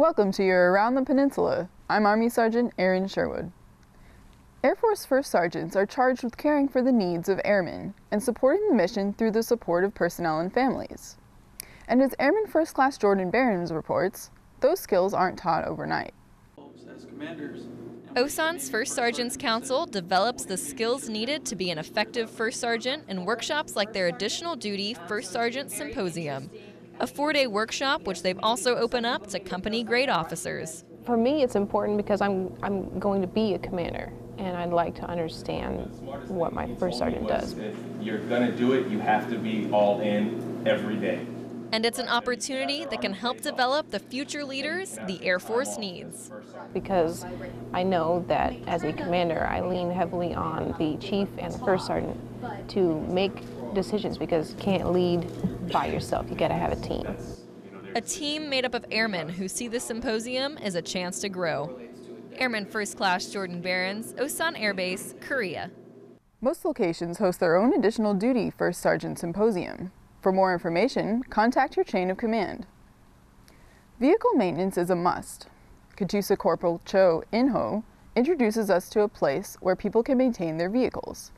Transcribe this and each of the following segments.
Welcome to your Around the Peninsula. I'm Army Sergeant Erin Sherwood. Air Force First Sergeants are charged with caring for the needs of airmen and supporting the mission through the support of personnel and families. And as Airman First Class Jordan Behrens reports, those skills aren't taught overnight. OSAN's First Sergeants Council develops the skills needed to be an effective first sergeant in workshops like their Additional Duty First Sergeant Symposium, a 4-day workshop which they've also opened up to company grade officers. For me, it's important because I'm going to be a commander, and I'd like to understand what my first sergeant does. If you're going to do it, you have to be all in every day. And it's an opportunity that can help develop the future leaders the Air Force needs. Because I know that as a commander, I lean heavily on the chief and the first sergeant to make decisions, because you can't lead by yourself. You got to have a team. A team made up of airmen who see the symposium as a chance to grow. Airman First Class Jordan Behrens, Osan Air Base, Korea. Most locations host their own Additional Duty First Sergeant Symposium. For more information, contact your chain of command. Vehicle maintenance is a must. Katusha Corporal Cho In-ho introduces us to a place where people can maintain their vehicles.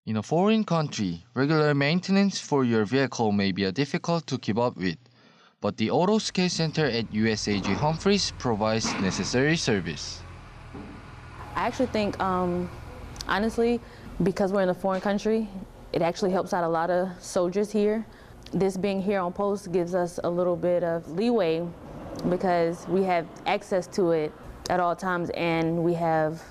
In a foreign country, regular maintenance for your vehicle may be difficult to keep up with, but the Auto Care Center at USAG Humphreys provides necessary service. I actually think, honestly, because we're in a foreign country, it actually helps out a lot of soldiers here. This being here on post gives us a little bit of leeway because we have access to it at all times, and we have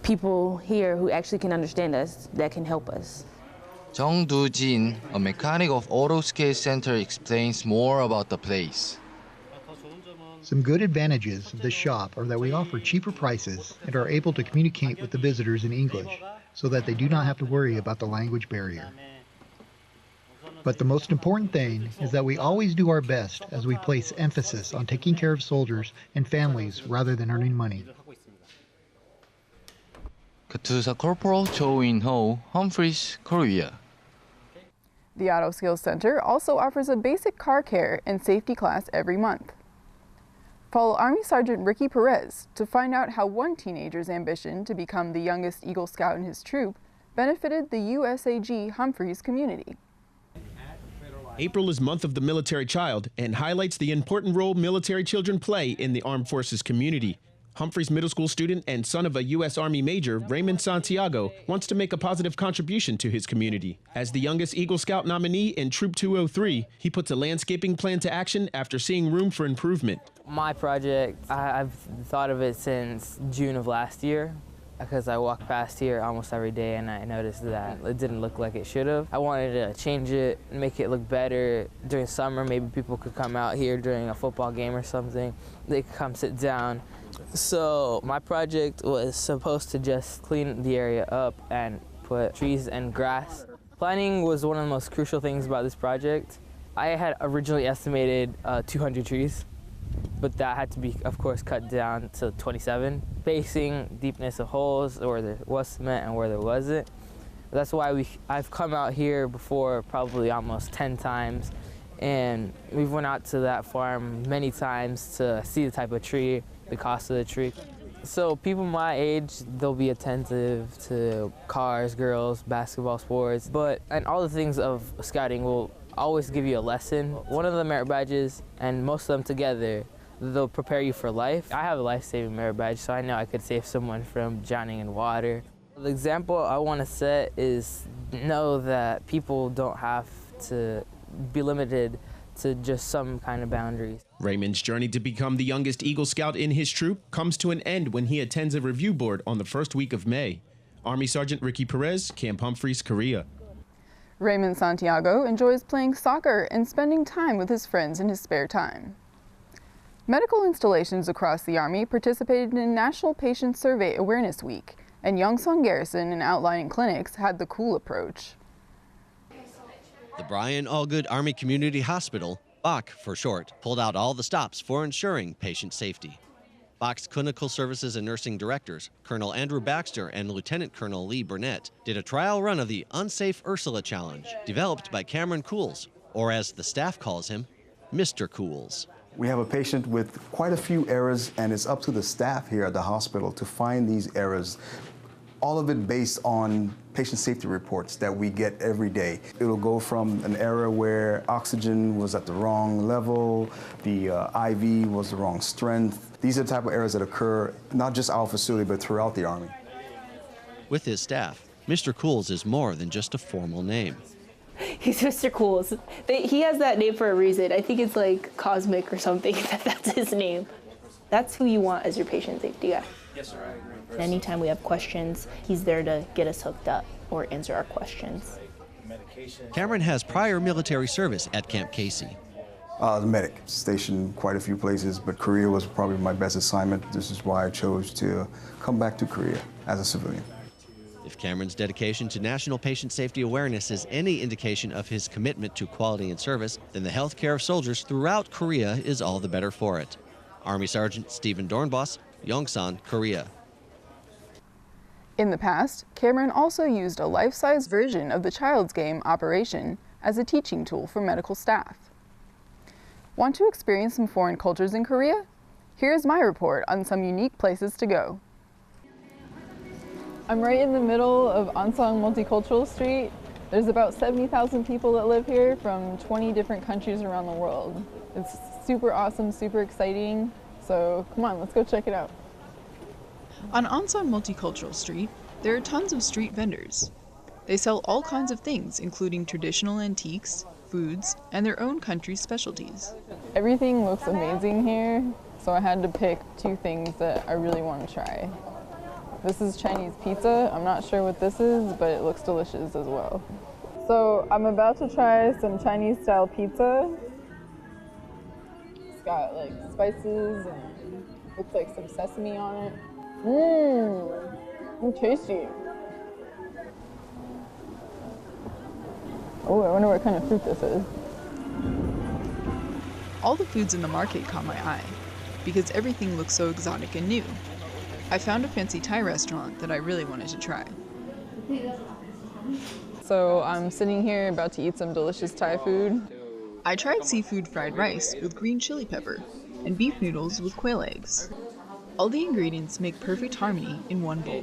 people here who actually can understand us, that can help us. Jung Do-jin, a mechanic of Auto Care Center, explains more about the place. Some good advantages of this shop are that we offer cheaper prices and are able to communicate with the visitors in English so that they do not have to worry about the language barrier. But the most important thing is that we always do our best as we place emphasis on taking care of soldiers and families rather than earning money. Katusha Corporal Cho In-ho, Humphreys, Korea. The Auto Skills Center also offers a basic car care and safety class every month. Follow Army Sergeant Ricky Perez to find out how one teenager's ambition to become the youngest Eagle Scout in his troop benefited the USAG Humphreys community. April is Month of the Military Child and highlights the important role military children play in the Armed Forces community. Humphreys Middle School student and son of a U.S. Army Major, Raymond Santiago, wants to make a positive contribution to his community. As the youngest Eagle Scout nominee in Troop 203, he puts a landscaping plan to action after seeing room for improvement. My project, I've thought of it since June of last year, because I walk past here almost every day and I noticed that it didn't look like it should have. I wanted to change it, make it look better. During summer, maybe people could come out here during a football game or something. They could come sit down. So my project was supposed to just clean the area up and put trees and grass. Planning was one of the most crucial things about this project. I had originally estimated 200 trees, but that had to be, of course, cut down to 27. Spacing, deepness of holes, where there was cement and where there wasn't. That's why I've come out here before, probably almost 10 times, and we've went out to that farm many times to see the type of tree, the cost of the tree. So people my age, they'll be attentive to cars, girls, basketball, sports, and all the things of scouting will always give you a lesson. One of the merit badges, and most of them together, they'll prepare you for life. I have a life-saving merit badge, so I know I could save someone from drowning in water. The example I want to set is know that people don't have to be limited to just some kind of boundaries. Raymond's journey to become the youngest Eagle Scout in his troop comes to an end when he attends a review board on the first week of May. Army Sergeant Ricky Perez, Camp Humphreys, Korea. Raymond Santiago enjoys playing soccer and spending time with his friends in his spare time. Medical installations across the Army participated in National Patient Survey Awareness Week, and Youngsong Garrison and outlying clinics had the cool approach. The Brian Allgood Army Community Hospital, BAC for short, pulled out all the stops for ensuring patient safety. BAC's Clinical Services and Nursing Directors, Colonel Andrew Baxter and Lieutenant Colonel Lee Burnett, did a trial run of the Unsafe Ursula Challenge, developed by Cameron Cools, or as the staff calls him, Mr. Cools. We have a patient with quite a few errors, and it's up to the staff here at the hospital to find these errors. All of it based on patient safety reports that we get every day. It'll go from an error where oxygen was at the wrong level, the IV was the wrong strength. These are the type of errors that occur not just our facility, but throughout the Army. With his staff, Mr. Cools is more than just a formal name. He's Mr. Cools. He has that name for a reason. I think it's like cosmic or something. That's his name. That's who you want as your patient safety guy. Yes, sir, I agree. Anytime we have questions, he's there to get us hooked up or answer our questions. Cameron has prior military service at Camp Casey. The medic, stationed quite a few places, but Korea was probably my best assignment. This is why I chose to come back to Korea as a civilian. If Cameron's dedication to national patient safety awareness is any indication of his commitment to quality and service, then the health care of soldiers throughout Korea is all the better for it. Army Sergeant Stephen Dornbos, Yongsan, Korea. In the past, Cameron also used a life-size version of the Child's Game operation as a teaching tool for medical staff. Want to experience some foreign cultures in Korea? Here's my report on some unique places to go. I'm right in the middle of Ansang Multicultural Street. There's about 70,000 people that live here from 20 different countries around the world. It's super awesome, super exciting. So come on, let's go check it out. On Ansang Multicultural Street, there are tons of street vendors. They sell all kinds of things, including traditional antiques, foods, and their own country's specialties. Everything looks amazing here, so I had to pick two things that I really want to try. This is Chinese pizza. I'm not sure what this is, but it looks delicious as well. So I'm about to try some Chinese style pizza. It's got like spices and looks like some sesame on it. It's tasty. Oh, I wonder what kind of fruit this is. All the foods in the market caught my eye because everything looks so exotic and new. I found a fancy Thai restaurant that I really wanted to try. So I'm sitting here about to eat some delicious Thai food. I tried seafood fried rice with green chili pepper and beef noodles with quail eggs. All the ingredients make perfect harmony in one bowl.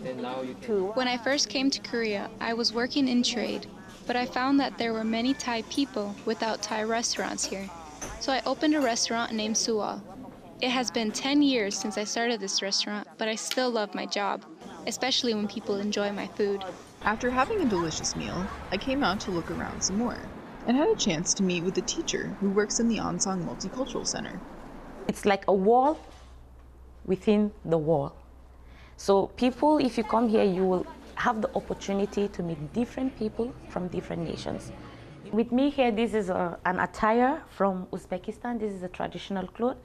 When I first came to Korea, I was working in trade, but I found that there were many Thai people without Thai restaurants here. So I opened a restaurant named Sual. It has been 10 years since I started this restaurant, but I still love my job, especially when people enjoy my food. After having a delicious meal, I came out to look around some more and had a chance to meet with a teacher who works in the Ansang Multicultural Center. It's like a wall within the wall. So people, if you come here, you will have the opportunity to meet different people from different nations. With me here, this is an attire from Uzbekistan. This is a traditional cloth,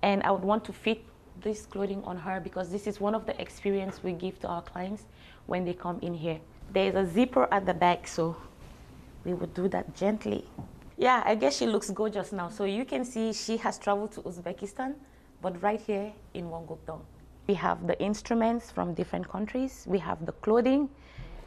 and I would want to fit this clothing on her because this is one of the experience we give to our clients when they come in here. There's a zipper at the back, so we would do that gently. Yeah, I guess she looks gorgeous now. So you can see she has traveled to Uzbekistan, but right here in Wonggukdong. We have the instruments from different countries. We have the clothing.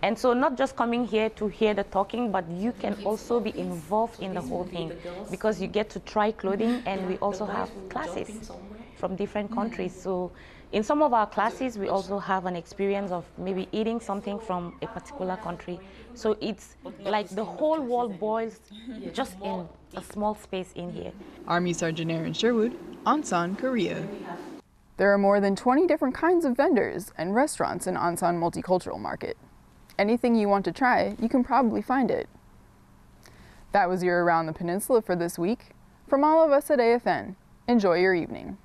And so not just coming here to hear the talking, but you can also be involved in the whole thing because you get to try clothing, and we also have classes from different countries. So in some of our classes, we also have an experience of maybe eating something from a particular country. So it's like the whole world boils just in a small space in here. Army Sergeant Aaron Sherwood, Ansang, Korea. There are more than 20 different kinds of vendors and restaurants in Ansang Multicultural Market. Anything you want to try, you can probably find it. That was your Around the Peninsula for this week. From all of us at AFN, enjoy your evening.